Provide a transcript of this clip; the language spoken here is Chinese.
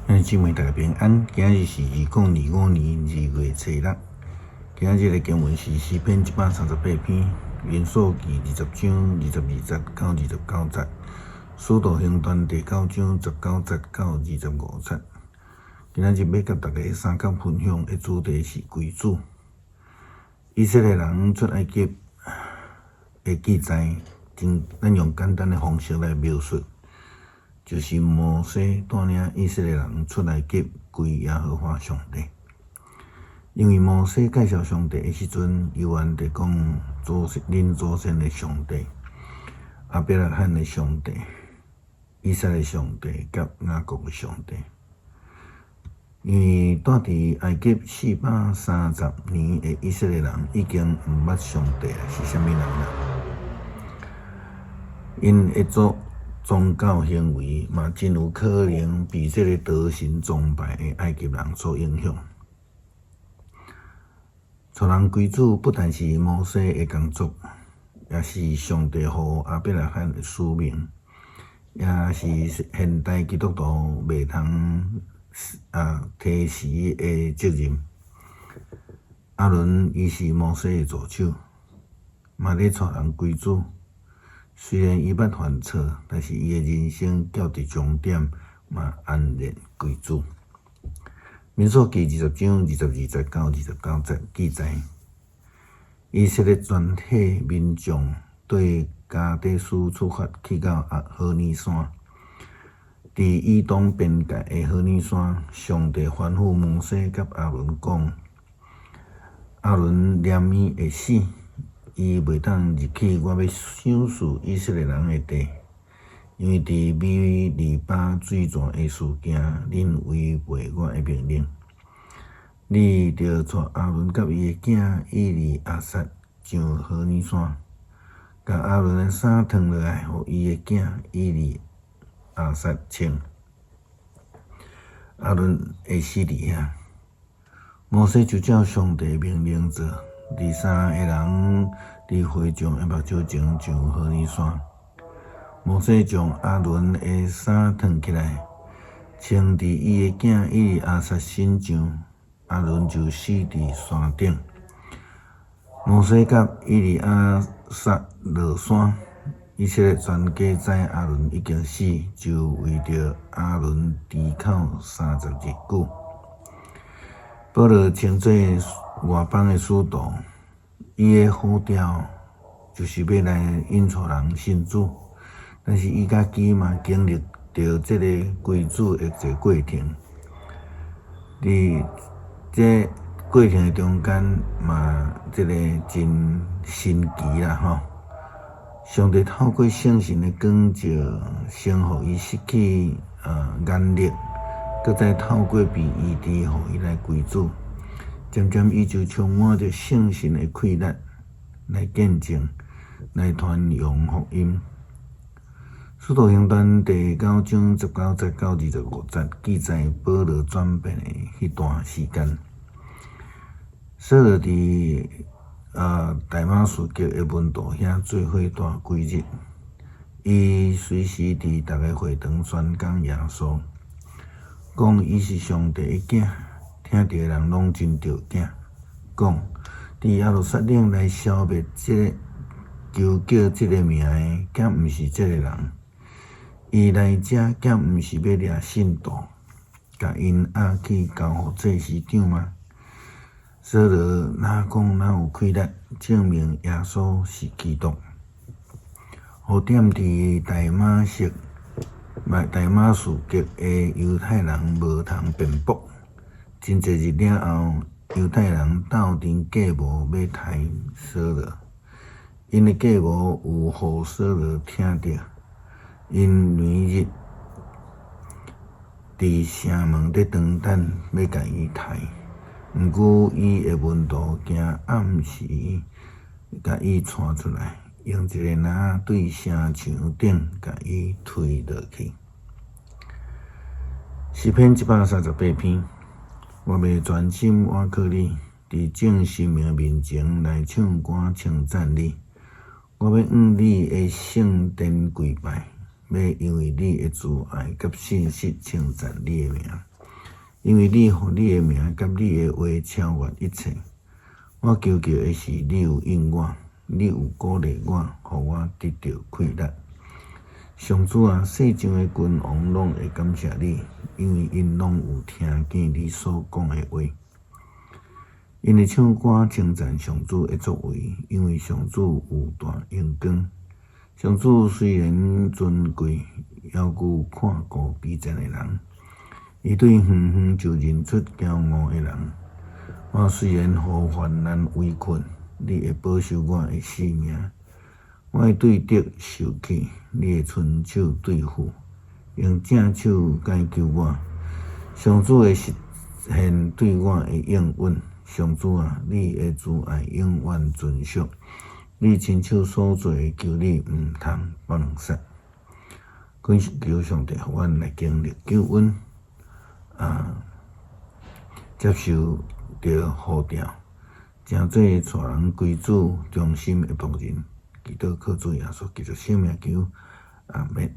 兄弟姊妹，大家平安。今日是2025年2月初6。今日的经文是诗篇138篇，民数记20章22节到29节，使徒行传第9章19节到25节。今日要甲大家三角分享的主题是归主。以色列人出埃及的记载，咱用简单的方式来描述。就是摩西带领以色列人出埃及归耶和华上帝，因为摩西介绍上帝的时阵，犹原伫讲恁祖先的上帝、亚伯拉罕的上帝、以撒的上帝、甲雅各的上帝。因为住伫埃及430年的以色列人已经毋捌上帝是啥物人啦，因会做宗教行为嘛，真有可能被这个德神崇拜的埃及人所影响。带人归主不但是摩西的工作，也是上帝予亚伯拉罕的使命，也是现代基督徒袂通提示的责任。亚伦伊是摩西的助手，嘛咧带人归主。虽然伊捌犯错，但是伊的人生到伫终点，嘛安然归主。民数记20章22节到29节记载，以色列全体民众对加德斯出发去到何尼山，伫以东边界的何尼山，上帝吩咐摩西甲亚伦讲：亚伦念伊会死。伊袂当入去，我要赏赐以色列人的地，因为伫米利巴水泉的事件，恁违背我的命令。你着带亚伦甲伊的囝以利亚撒上何尼山，甲亚伦的衫脱落来，互伊的囝以利亚撒穿。亚伦会死伫遐。摩西就照上帝的命令做。第三个人伫会众的目睭前上何尼山，摩西将亚伦的衫脱起来，穿伫伊的囝以利亚撒身上，亚伦就死伫山顶。摩西甲以利亚撒落山，以色列全家知亚伦已经死，就为着亚伦治口30日久。保罗称做外邦的使徒，伊的呼召就是要来引带人信主，但是伊家己嘛经历着这个归主的一个过程。伫这过程的中间嘛，这个真神奇啦吼！上帝透过圣神的光照，先互伊失去眼力，搁再透过被医治，互伊来归主。渐渐，伊就充满着圣神的气力，来见证，来传扬福音。使徒行传第9章19节到25节记载保罗转变的迄段时间。扫罗伫大马士革的门徒遐做伙待几日，伊随时伫逐个会堂宣讲耶稣，讲伊是上帝的囝。听到的人拢真着惊，讲伫耶路撒冷来消灭这个求叫这个名的，敢毋是这个人？伊来遮敢毋是要掠信徒，甲因押去交互祭司长吗？扫罗哪讲哪有气力证明耶稣是基督？互踮伫大马士革的犹太人无通辩驳。真侪日了后，犹太人斗阵计谋要杀扫罗，因的计谋有互扫罗听着，因每日伫城门咧长等，要甲伊杀。毋过伊的门徒惊暗时甲伊带出来，用一个篮对城墙顶甲伊推落去。诗篇138篇。我要专心倚靠你，伫正神明面前来唱歌称赞你。我要向你的圣殿跪拜，要因为你的慈爱甲信实称赞你的名。因为你互你的名甲你的话超越一切。我求的是你有应我，你有鼓励我，互我得到快乐。上主啊，世上的君王拢会感谢你，因为因拢有听见你所讲的话。因会唱歌称赞上主的作为，因为上主有大荣光。上主虽然尊贵，还顾看顾卑贱的人，伊对远远就认出骄傲的人。我虽然互患难围困，你会保守我的性命。我会对敌受气，你会伸手对付，用正手解救我。上主的实现对我的应允。上主啊，你的慈爱永远存续。你亲手所做的，求你毋通放杀。恳求上帝，互阮来经历救恩，接受着呼召，诚做带人归主忠心的仆人。祈祷靠主耶稣基督圣名求，阿门。